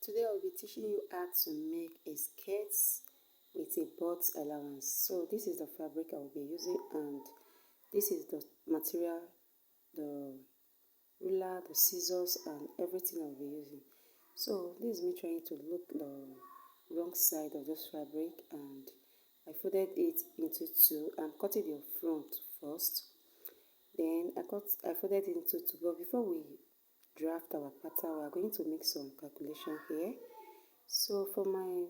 today I will be teaching you how to make a skirt with a butt allowance. So this is the fabric I will be using, and this is the material, the ruler, the scissors, and everything I will be using. So this is me trying to look the wrong side of this fabric, and I folded it into two. I'm cutting the front first, then I folded it into two. But before we draft our pattern, we are going to make some calculation here. So for my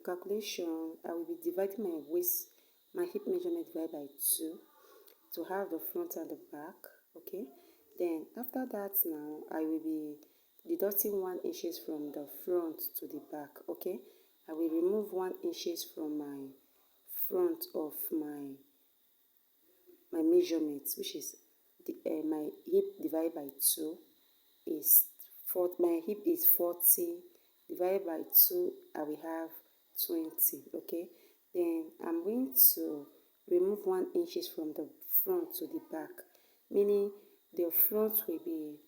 calculation, I will be dividing my hip measurement divided by 2 to have the front and the back. Okay, then after that, now I will be deducting 1 inches from the front to the back. Okay, I will remove 1 inches from my front of my measurement, which is my hip divided by 2 is 4. My hip is 40 divided by 2, I will have 20. Okay, then I'm going to remove 1 inches from the front to the back, meaning the front will be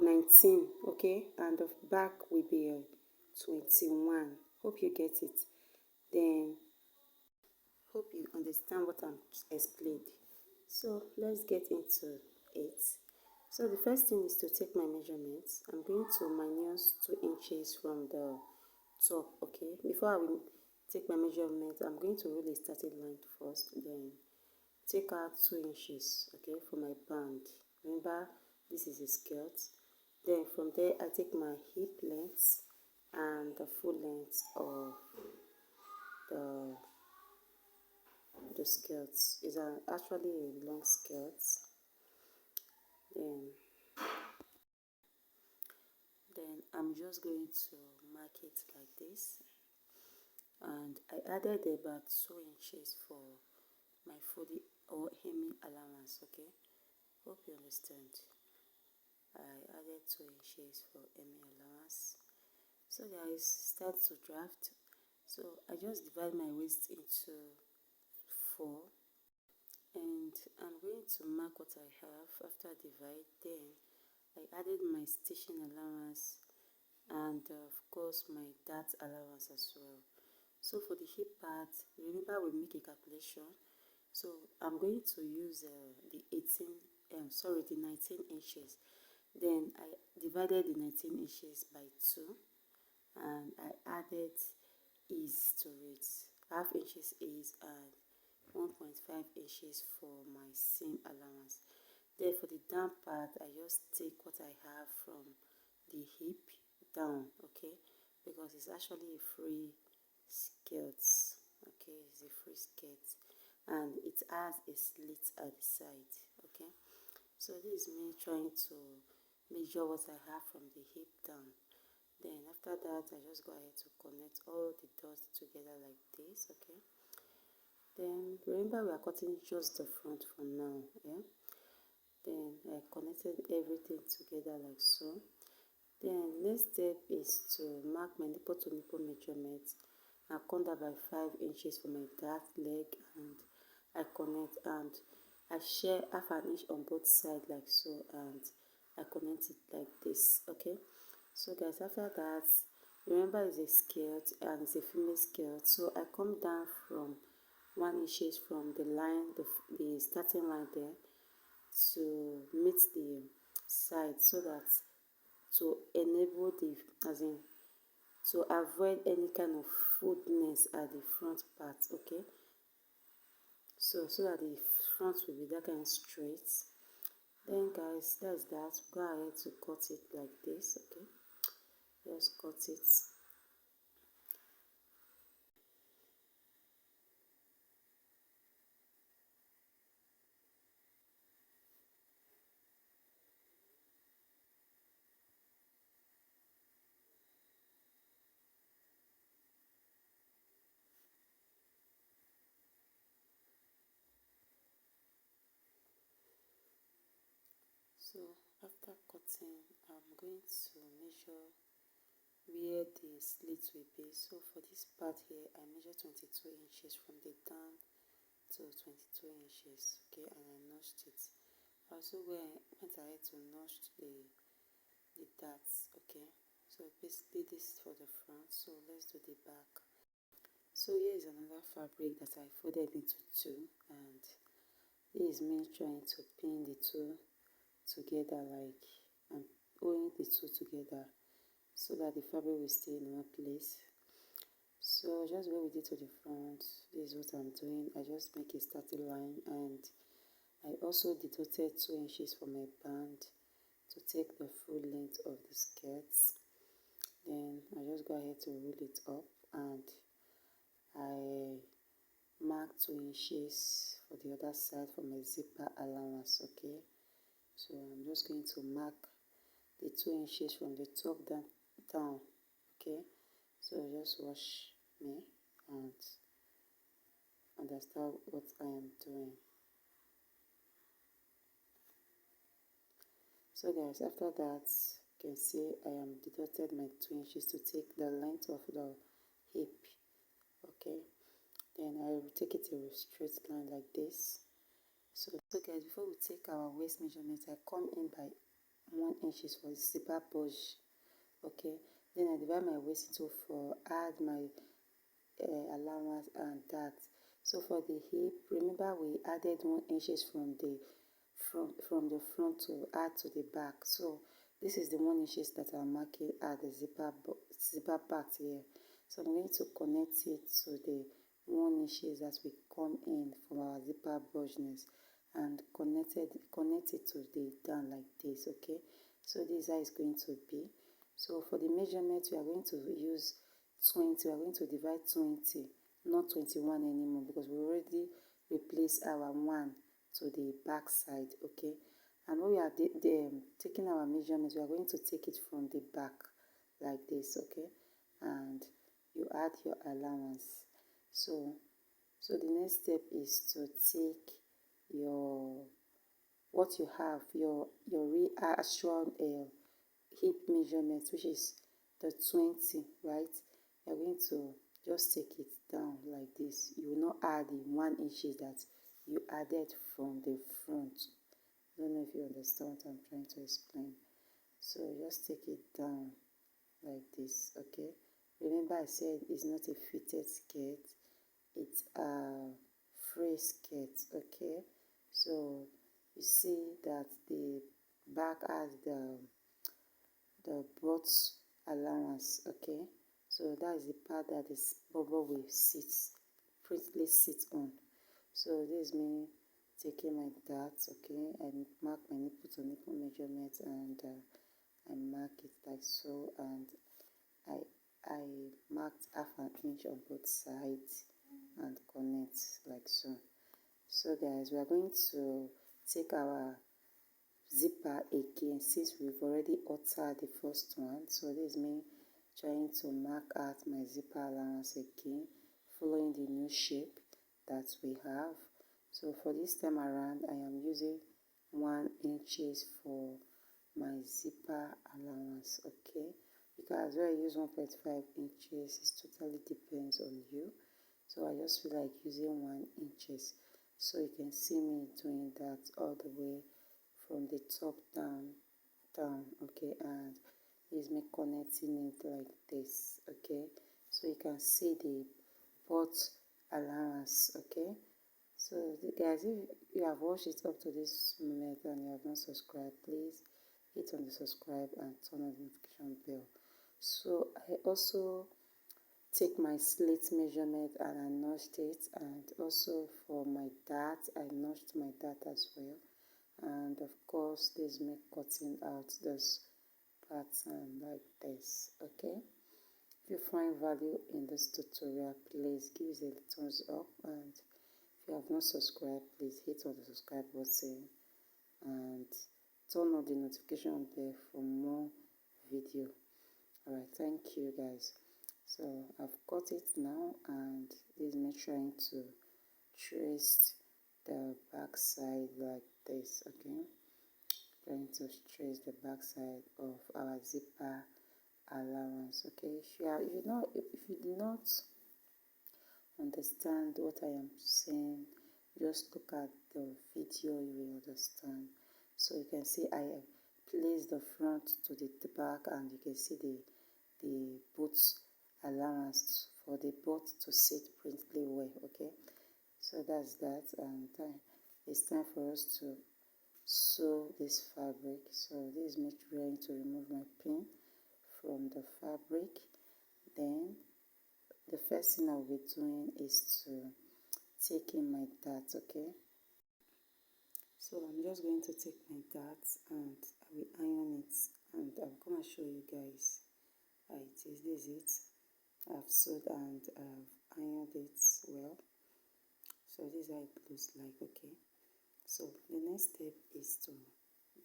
19, okay, and the back will be 21. Hope you get it. Then hope you understand what I'm explained. So let's get into it. So the first thing is to take my measurements. I'm going to minus 2 inches from the top. Okay, before I will take my measurement, I'm going to roll a starting line first, then take out 2 inches, okay, for my band. Remember, this is a skirt. Then from there I take my hip length and the full length of the skirt. Is actually a long skirt. Then I'm just going to mark it like this, and I added about 2 inches for my folding or hemming allowance. Okay, hope you understand. I added 2 inches for hemming allowance. So guys, start to draft. So I just divide my waist into 4, and I'm going to mark what I have after I divide. Then I added my stitching allowance and of course my dart allowance as well. So for the hip part, remember we make a calculation. So I'm going to use the 19 inches. Then I divided the 19 inches by 2, and I added ease to it. Half inches ease and 1.5 inches for my seam allowance. Then for the down part, I just take what I have from the hip down, okay, because it's actually a free skirt. Okay, it's a free skirt, and it has a slit at the side. Okay, so this is me trying to measure what I have from the hip down. Then after that, I just go ahead to connect all the dots together like this. Okay, then remember we are cutting just the front for now. Yeah, then I connected everything together like so. Then next step is to mark my nipple to nipple measurement. I come down by 5 inches for my dart leg, and I connect, and I share half an inch on both sides like so, and I connect it like this. Okay, so guys, after that, remember it's a skirt and it's a female skirt, so I come down from 1 inches from the line, the starting line there, to meet the side, so that to enable the, as in to avoid any kind of foldness at the front part. Okay, so that the front will be that kind of straight. Then guys, that's that. Go ahead to cut it like this. Okay, just cut it. So after cutting, I'm going to measure where the slit will be. So for this part here, I measure 22 inches from the down to 22 inches. Okay, and I notched it. I also went ahead to notch the darts. Okay, So basically this is for the front, so let's do the back. So here is another fabric that I folded into two, and this is me trying to pin the two together, like I'm pulling the two together so that the fabric will stay in one place. So just go with it to the front. This is what I'm doing. I just make a starting line, and I also deducted 2 inches for my band to take the full length of the skirts. Then I just go ahead to roll it up, and I mark 2 inches for the other side for my zipper allowance. Okay, so I'm just going to mark the 2 inches from the top down. Okay, so just watch me and understand what I am doing. So guys, after that, you can see I am deducted my 2 inches to take the length of the hip. Okay, then I will take it a straight line like this. So guys, before we take our waist measurement, I come in by 1 inches for the zipper bulge. Okay, then I divide my waist into 4, add my allowance and that. So for the hip, remember we added 1 inches from the front to add to the back. So this is the 1 inches that I'm marking at the zipper part here. So I'm going to connect it to the 1 inches that we come in from our zipper bulgeness, and connect it to the down like this. Okay, so this is how it's going to be. So for the measurement, we are going to use 20. We are going to divide 20, not 21 anymore, because we already replaced our 1 to the back side. Okay, and when we are taking our measurements, we are going to take it from the back like this. Okay, and you add your allowance. So the next step is to take your what you have, your real actual hip measurement, which is the 20, right? You're going to just take it down like this. You will not add the 1 inches that you added from the front. I don't know if you understand what I'm trying to explain. So just take it down like this. Okay, remember I said it's not a fitted skirt, it's a free skirt. Okay, so you see that the back has the butt allowance. Okay, so that is the part that this bubble will prettily sit on. So this is me taking my darts. Okay, I mark my nipple to nipple measurement, and I mark it like so, and I marked half an inch on both sides and connect like so. So guys, we are going to take our zipper again, since we've already altered the first one. So this is me trying to mark out my zipper allowance again, following the new shape that we have. So for this time around, I am using 1 inches for my zipper allowance. Okay, you can as well use 1.5 inches. It totally depends on you. So I just feel like using 1 inches. So you can see me doing that all the way from the top down. Okay, and is me connecting it like this. Okay, so you can see the butt allowance. Okay, so guys, if you have watched it up to this moment and you have not subscribed, please hit on the subscribe and turn on the notification bell. So I also take my slit measurement and I notched it, and also for my dart I notched my dart as well. And of course this me cutting out this pattern like this. Okay, if you find value in this tutorial, please give it a thumbs up, and if you have not subscribed, please hit on the subscribe button and turn on the notification bell for more video. Alright, thank you guys. So I've got it now, and this is me trying to trace the back side like this. Okay, trying to trace the back side of our zipper allowance. Okay, if you do not understand what I am saying, just look at the video, you will understand. So you can see I place the front to the back, and you can see the the boat allowance for the boat to sit pretty well. Okay, so that's that, and it's time for us to sew this fabric. So this is me trying to remove my pin from the fabric. Then the first thing I'll be doing is to take in my dart. Okay, so I'm just going to take my dart and I will iron it, and I'm gonna show you guys how it is. This is it. I've sewed and I've ironed it well. So this is how it looks like. Okay, so the next step is to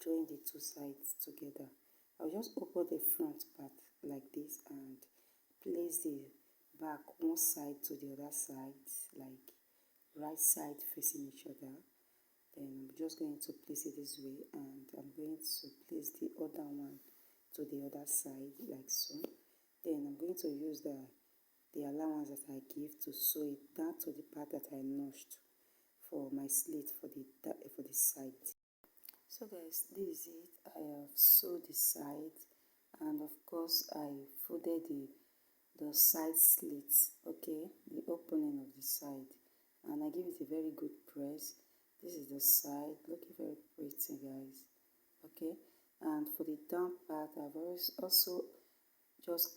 join the two sides together. I'll just open the front part like this and place the back one side to the other side, like right side facing each other. Then I'm just going to place it this way, and I'm going to place the other one to the other side like so. Then I'm going to use the allowance that I give to sew it down to the part that I notched for my slit for the side. So guys, this is it. I have sewed the side, and of course I folded the side slits, okay, the opening of the side, and I give it a very good press. This is the side, looking very pretty guys. Okay, and for the down part I've also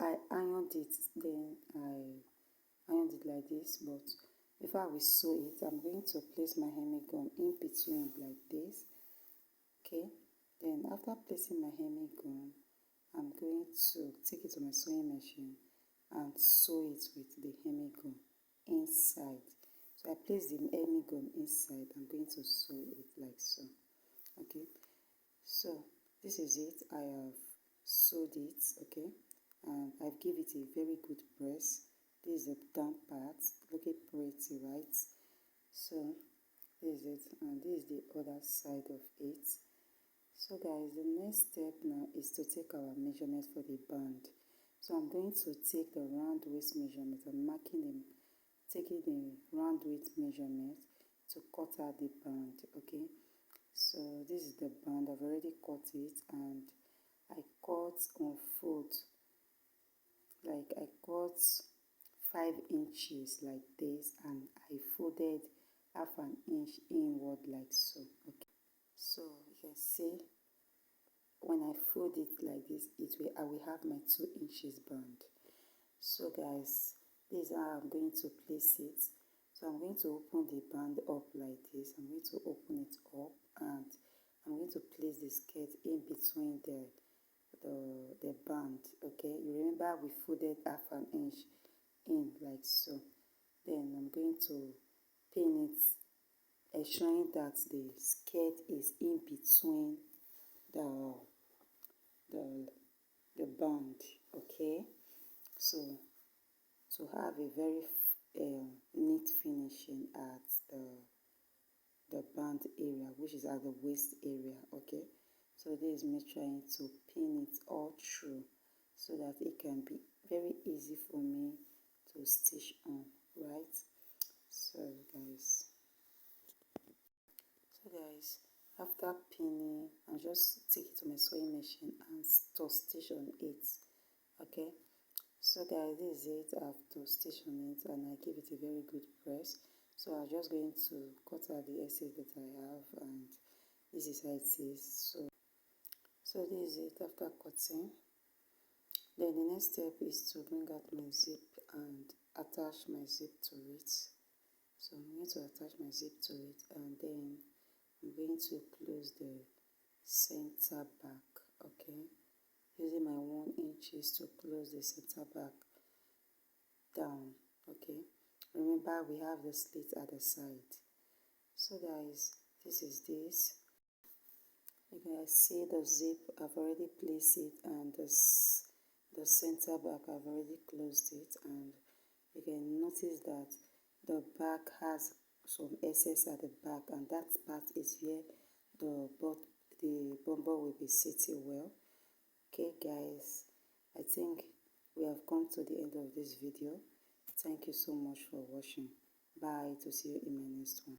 I ironed it, then I ironed it like this. But before I will sew it, I'm going to place my hemming gun in between like this. Okay, then after placing my hemming gun, I'm going to take it to my sewing machine and sew it with the hemming gun inside. So I place the hemming gun inside. I'm going to sew it like so. Okay, so this is it. I have sewed it. Okay, and I've given it a very good press. This is the down part, looking pretty, right? So this is it, and this is the other side of it. So guys, the next step now is to take our measurement for the band. So I'm going to take the round waist measurement. I'm taking the round waist measurement to cut out the band. Okay, so this is the band. I've already cut it, and I cut on fold, like I cut 5 inches like this, and I folded half an inch inward like so. Okay, so you can see when I fold it like this, I will have my 2 inches band. So guys, this is how I'm going to place it. So I'm going to open the band up like this. I'm going to open it up, and I'm going to place the skirt in between the band. Okay, you remember we folded half an inch in like so. Then I'm going to pin it, ensuring that the skirt is in between the the band. Okay, so to have a very neat finishing at the band area, which is at the waist area. Okay, so this is me trying to pin it all through so that it can be very easy for me to stitch on, right? So guys, after pinning, I'll just take it to my sewing machine and to stitch on it. Okay, so guys, this is it. I have to stitch on it, and I give it a very good press. So I'm just going to cut out the excess that I have, and this is how it is. So this is it after cutting. Then the next step is to bring out my zip and attach my zip to it. So I'm going to attach my zip to it, and then I'm going to close the center back. Okay, using my 1 inches to close the center back down. Okay, remember we have the slit at the side. So guys, this is this. You guys see the zip, I've already placed it, and the center back, I've already closed it, and you can notice that the back has some excess at the back, and that part is where the bumper will be sitting well. Okay guys, I think we have come to the end of this video. Thank you so much for watching. Bye, to see you in my next one.